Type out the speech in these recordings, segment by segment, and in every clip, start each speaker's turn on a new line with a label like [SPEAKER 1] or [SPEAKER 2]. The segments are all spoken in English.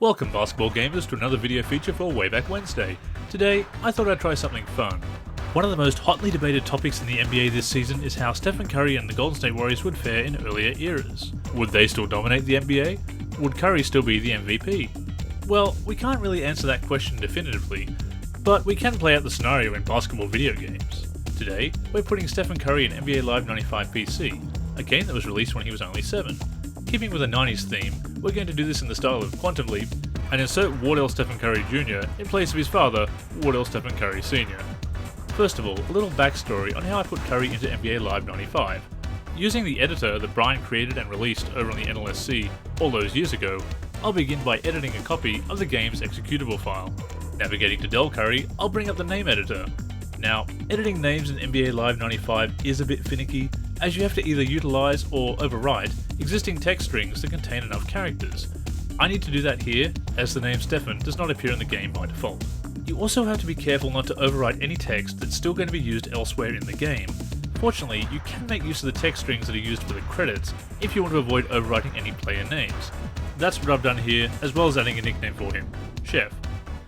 [SPEAKER 1] Welcome basketball gamers to another video feature for Wayback Wednesday. Today, I thought I'd try something fun. One of the most hotly debated topics in the NBA this season is how Stephen Curry and the Golden State Warriors would fare in earlier eras. Would they still dominate the NBA? Would Curry still be the MVP? Well, we can't really answer that question definitively, but we can play out the scenario in basketball video games. Today, we're putting Stephen Curry in NBA Live 95 PC, a game that was released when he was only 7. Keeping with a 90s theme, we're going to do this in the style of Quantum Leap and insert Wardell Stephen Curry Jr. in place of his father, Wardell Stephen Curry Sr. First of all, a little backstory on how I put Curry into NBA Live 95. Using the editor that Brian created and released over on the NLSC all those years ago, I'll begin by editing a copy of the game's executable file. Navigating to Del Curry, I'll bring up the name editor. Now, editing names in NBA Live 95 is a bit finicky, as you have to either utilize or overwrite existing text strings that contain enough characters. I need to do that here, as the name Stephen does not appear in the game by default. You also have to be careful not to overwrite any text that's still going to be used elsewhere in the game. Fortunately, you can make use of the text strings that are used for the credits if you want to avoid overwriting any player names. That's what I've done here, as well as adding a nickname for him, Chef.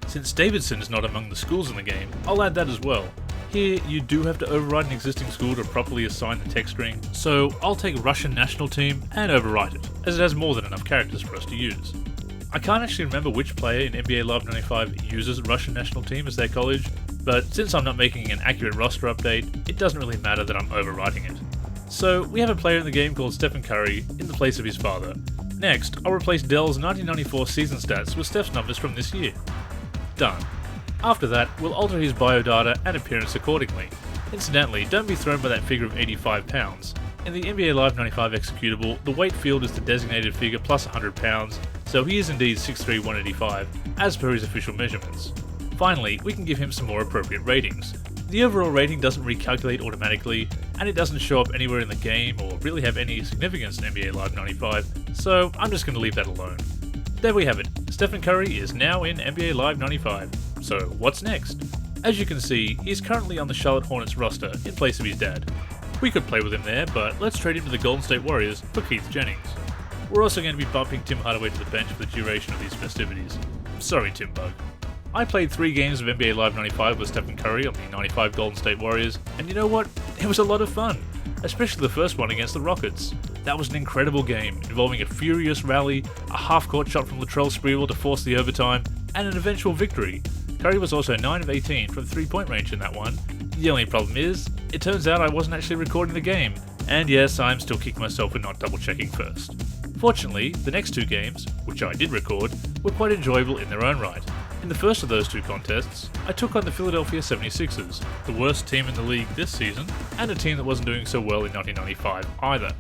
[SPEAKER 1] Since Davidson is not among the schools in the game, I'll add that as well. Here, you do have to override an existing school to properly assign the text string, so I'll take Russian national team and overwrite it, as it has more than enough characters for us to use. I can't actually remember which player in NBA Live 95 uses Russian national team as their college, but since I'm not making an accurate roster update, it doesn't really matter that I'm overwriting it. So we have a player in the game called Stephen Curry in the place of his father. Next, I'll replace Dell's 1994 season stats with Steph's numbers from this year. Done. After that, we'll alter his biodata and appearance accordingly. Incidentally, don't be thrown by that figure of 85 pounds. In the NBA Live 95 executable, the weight field is the designated figure plus 100 pounds, so he is indeed 6'3", 185, as per his official measurements. Finally, we can give him some more appropriate ratings. The overall rating doesn't recalculate automatically, and it doesn't show up anywhere in the game or really have any significance in NBA Live 95, so I'm just going to leave that alone. There we have it. Stephen Curry is now in NBA Live 95. So what's next? As you can see, he's currently on the Charlotte Hornets roster in place of his dad. We could play with him there, but let's trade him to the Golden State Warriors for Keith Jennings. We're also going to be bumping Tim Hardaway to the bench for the duration of these festivities. Sorry, Tim Bug. I played 3 games of NBA Live 95 with Stephen Curry on the 95 Golden State Warriors, and you know what? It was a lot of fun, especially the first one against the Rockets. That was an incredible game, involving a furious rally, a half-court shot from Latrell Sprewell to force the overtime, and an eventual victory. Curry was also 9 of 18 from 3-point range in that one. The only problem is, it turns out I wasn't actually recording the game, and yes, I'm still kicking myself for not double-checking first. Fortunately, the next 2 games, which I did record, were quite enjoyable in their own right. In the first of those 2 contests, I took on the Philadelphia 76ers, the worst team in the league this season, and a team that wasn't doing so well in 1995 either.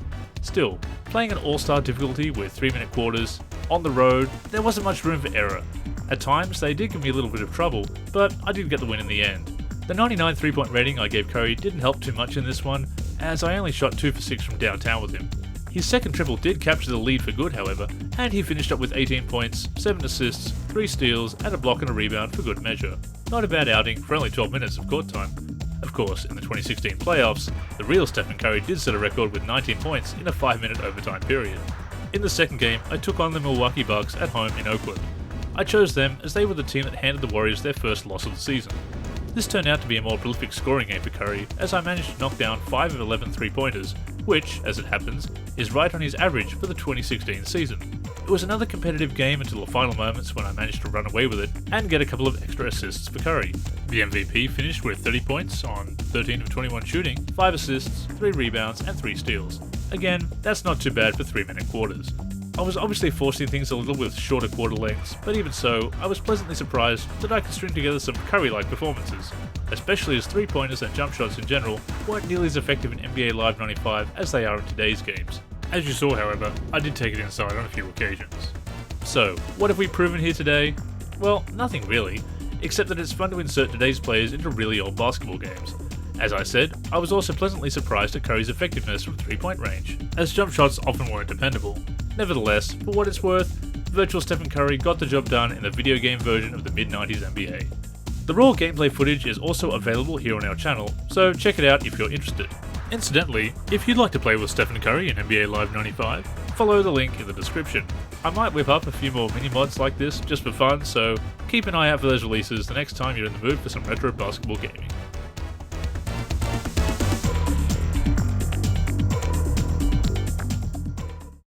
[SPEAKER 1] Still, playing an all-star difficulty with 3-minute quarters, on the road, there wasn't much room for error. At times, they did give me a little bit of trouble, but I did get the win in the end. The 99 3-point rating I gave Curry didn't help too much in this one, as I only shot 2 for 6 from downtown with him. His second triple did capture the lead for good, however, and he finished up with 18 points, 7 assists, 3 steals, and a block and a rebound for good measure. Not a bad outing for only 12 minutes of court time. Of course, in the 2016 playoffs, the real Stephen Curry did set a record with 19 points in a 5-minute overtime period. In the second game, I took on the Milwaukee Bucks at home in Oakland. I chose them as they were the team that handed the Warriors their first loss of the season. This turned out to be a more prolific scoring game for Curry, as I managed to knock down 5 of 11 3-pointers, which, as it happens, is right on his average for the 2016 season. It was another competitive game until the final moments when I managed to run away with it and get a couple of extra assists for Curry. The MVP finished with 30 points on 13 of 21 shooting, 5 assists, 3 rebounds, and 3 steals. Again, that's not too bad for 3-minute quarters. I was obviously forcing things a little with shorter quarter lengths, but even so, I was pleasantly surprised that I could string together some Curry-like performances, especially as 3-pointers and jump shots in general weren't nearly as effective in NBA Live 95 as they are in today's games. As you saw, however, I did take it inside on a few occasions. So, what have we proven here today? Well, nothing really, except that it's fun to insert today's players into really old basketball games. As I said, I was also pleasantly surprised at Curry's effectiveness from 3-point range, as jump shots often weren't dependable. Nevertheless, for what it's worth, virtual Stephen Curry got the job done in the video game version of the mid-90s NBA. The raw gameplay footage is also available here on our channel, so check it out if you're interested. Incidentally, if you'd like to play with Stephen Curry in NBA Live 95, follow the link in the description. I might whip up a few more mini-mods like this just for fun, so keep an eye out for those releases the next time you're in the mood for some retro basketball gaming.